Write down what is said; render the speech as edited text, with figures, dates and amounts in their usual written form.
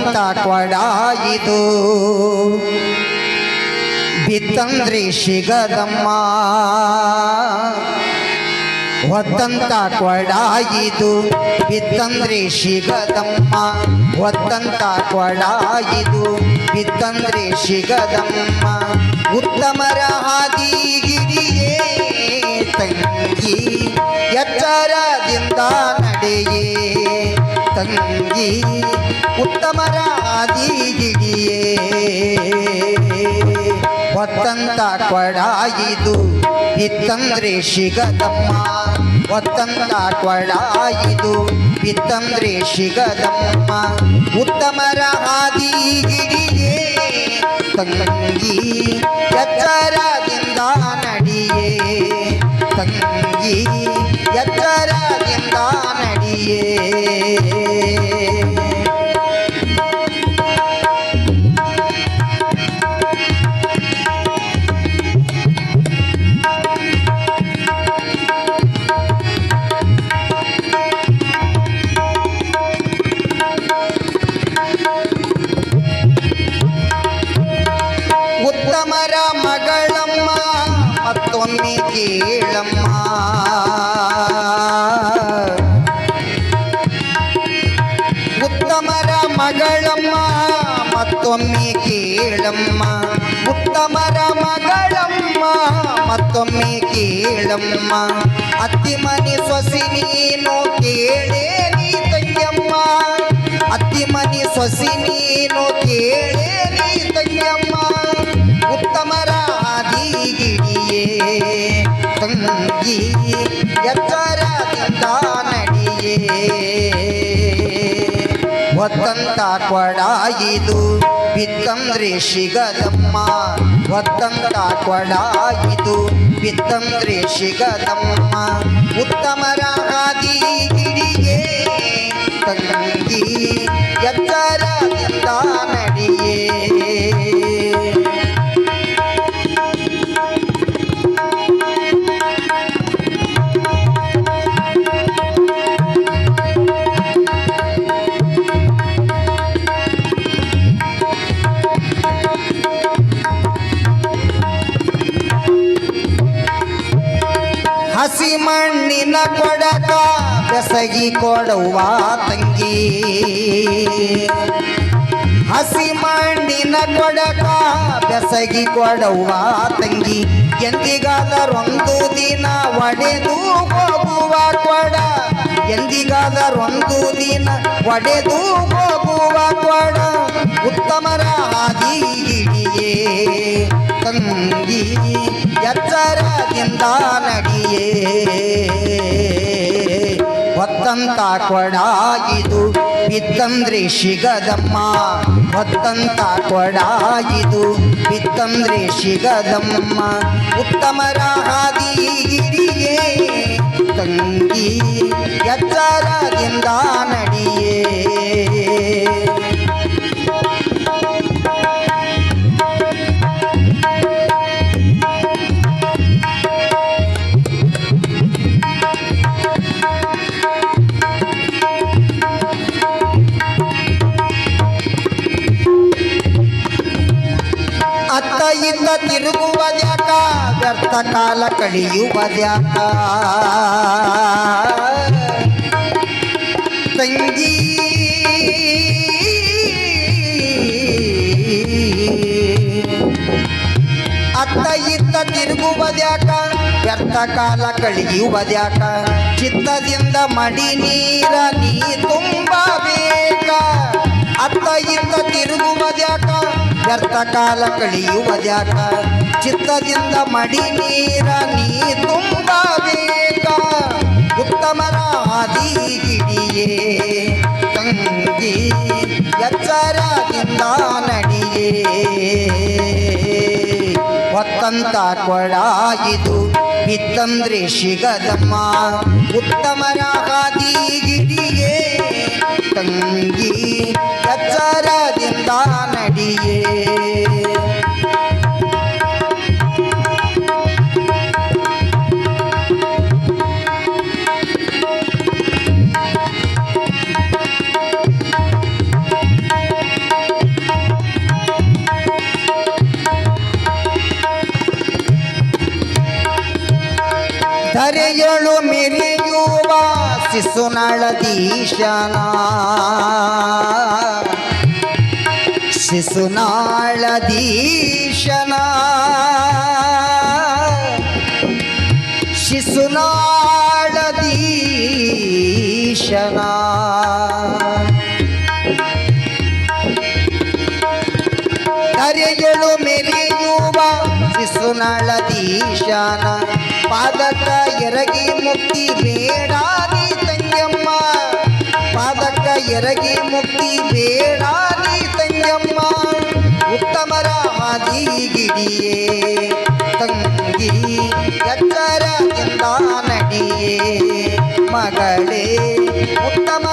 ಹೊತ್ತಂತ ಕೊಡ ಇದು ಬಿತ್ತಂದ್ರೆ ಸಿಗದಮ್ಮ ಹೊತ್ತಂತ ಕೊಡ ಇದು ಬಿತ್ತಂದ್ರೆ ಸಿಗದಮ್ಮ ಹೊತ್ತಂತ ಕೊಡ ಇದು ಬಿತ್ತಂದ್ರೆ ಸಿಗದಮ್ಮ ಉತ್ತಮರ ಹಾದಿಗಿರಿಯೇ ತಂಗಿ ಎಚ್ಚರದಿಂದ ನಡೆಯೇ ತಂಗಿ ಉತ್ತಮರ ಹಾದಿಗಿರಿಯೇ ಹೊತ್ತಂತ ಕೊಡ ಇದು ಬಿತ್ತಂದ್ರೆ ಸಿಗದಮ್ಮ ಹೊತ್ತಂತ ಕೊಡ ಇದು ಬಿತ್ತಂದ್ರೆ ಸಿಗದಮ್ಮ ಉತ್ತಮರ ಹಾದಿಗಿರಿಯೇ ತಂಗಿ ಎಚ್ಚರದಿಂದ ನಡೆಯೇ ತಂಗಿ ಎಚ್ಚರದಿಂದ ನಡೆಯೇ ಉತ್ತಮರ ಮಗಳಮ್ಮ ಮತ್ತೊಮ್ಮೆ ಕೇಳಮ್ಮ ಉತ್ತಮರ ಮಗಳಮ್ಮ ಮತ್ತೊಮ್ಮೆ ಕೇಳಮ್ಮ ಉತ್ತಮರ ಮಗಳಮ್ಮ ಮತ್ತೊಮ್ಮೆ ಕೇಳಮ್ಮ ಅತ್ತಿ ಮನೆ ಸೊಸಿ ನೀನು ಕೇಳೇ ನೀ ತಂಗಿಯಮ್ಮ ಅತ್ತಿ ಮನೆ ಸೊಸಿ ನೀನು ಕೇಳೇ ನೀ ತಂಗಿಯಮ್ಮ ಉತ್ತಮರ ಹಾದಿಗಿರಿಯೇ ತಂಗಿ ಎಚ್ಚರದಿಂದ ನಡೆಯೇ ಹೊತ್ತಂತ ಕೊಡ ಇದು ಬಿತ್ತಂದ್ರೆ ಸಿಗದಮ್ಮ ಹೊತ್ತಂತ ಕೊಡ ಇದು ಬಿತ್ತಂದ್ರೆ ಸಿಗದಮ್ಮ ಉತ್ತಮರ ಹಾದಿಗಿರಿಯೇ ತಂಗಿ ಎಚ್ಚರದಿಂದ ನಡೆಯೇ ಹಸಿ ಮಣ್ಣಿನ ಕೊಡಕ ಬೆಸಗಿ ಕೊಡುವ ತಂಗಿ ಹಸಿ ಮಣ್ಣಿನ ಕೊಡಕ ಬೆಸಗಿ ಕೊಡುವ ತಂಗಿ ಎಂದಿಗಾದರೊಂದು ದಿನ ಒಡೆದು ಹೋಗುವ ಕೊಡ ಎಂದಿಗಾದರೊಂದು ದಿನ ಒಡೆದು ಹೋಗುವ ಕೊಡ ಉತ್ತಮರ ಹಾದಿಗಿರಿಯೇ ತಂಗಿ ಎಚ್ಚರದಿಂದ ನಡೆಯೇ ಹೊತ್ತಂತ ಕೊಡ ಇದು ಬಿತ್ತಂದ್ರೆ ಸಿಗದಮ್ಮ ಹೊತ್ತಂತ ಕೊಡ ಇದು ಬಿತ್ತಂದ್ರೆ ಸಿಗದಮ್ಮ ಉತ್ತಮರ ಹಾದಿಗಿರಿಯೇ ತಂಗಿ ಎಚ್ಚರದಿಂದ ನಡೆಯೇ ಅತ್ತ ಇತ್ತ ತಿರುಗುವುದ್ಯಾಕ ವ್ಯರ್ಥ ಕಾಲ ಕಳೆಯುವುದ್ಯಾಕ ತಂಗಿ ಅತ್ತ ಇತ್ತ ತಿರುಗುವುದ್ಯಾಕ ವ್ಯರ್ಥ ಕಾಲ ಕಳೆಯುವುದ್ಯಾಕ ಚಿತ್ತದಿಂದ ಮಡಿ ನೀರ ನೀ ತುಂಬಬೇಕ ಅತ್ತ ಇತ್ತ ತಿರುಗುವುದ್ಯಾಕ ವ್ಯರ್ಥ ಕಾಲ ಕಳೆಯುವುದ್ಯಾಕ ಚಿತ್ತದಿಂದ ಮಡಿ ನೀರ ನೀ ತುಂಬಬೇಕ ಉತ್ತಮರ ಹಾದಿಗಿರಿಯೇ ತಂಗಿ ಎಚ್ಚರದಿಂದ ನಡೆಯೇ ಹೊತ್ತಂತ ಕೊಡ ಇದು ಬಿತ್ತಂದ್ರೆ ಸಿಗದಮ್ಮ ಉತ್ತಮರ ಹಾದಿಗಿರಿಯೇ ತಂಗಿ ಎಚ್ಚರದಿಂದ ನಡೆಯೇ ಧರೆಯಳು ಮೆರೆಯುವ ಶಿಶುನಾಳದೀಶನ ಶಿಶುನಾಳದೀಶನ ಶಿಶುನಾಳದೀಶನ ಧರೆಯಳು ಮೆರೆಯುವ ಶಿಶುನಾಳದೀಶನ ಪಾದಕ ಎರಗಿ ಮುಕ್ತಿ ಬೇಡಾನಿ ತಂಗಮ್ಮ ಪಾದಕ ಎರಗಿ ಮುಕ್ತಿ ಬೇಡಾನಿ ತಂಗಮ್ಮ ಉತ್ತಮರ ಹಾದಿಗಿಡಿಯೇ ತಂಗಿ ಎಚ್ಚರದಿಂದ ನಡಿಯೇ ಮಗಳೇ ಉತ್ತಮ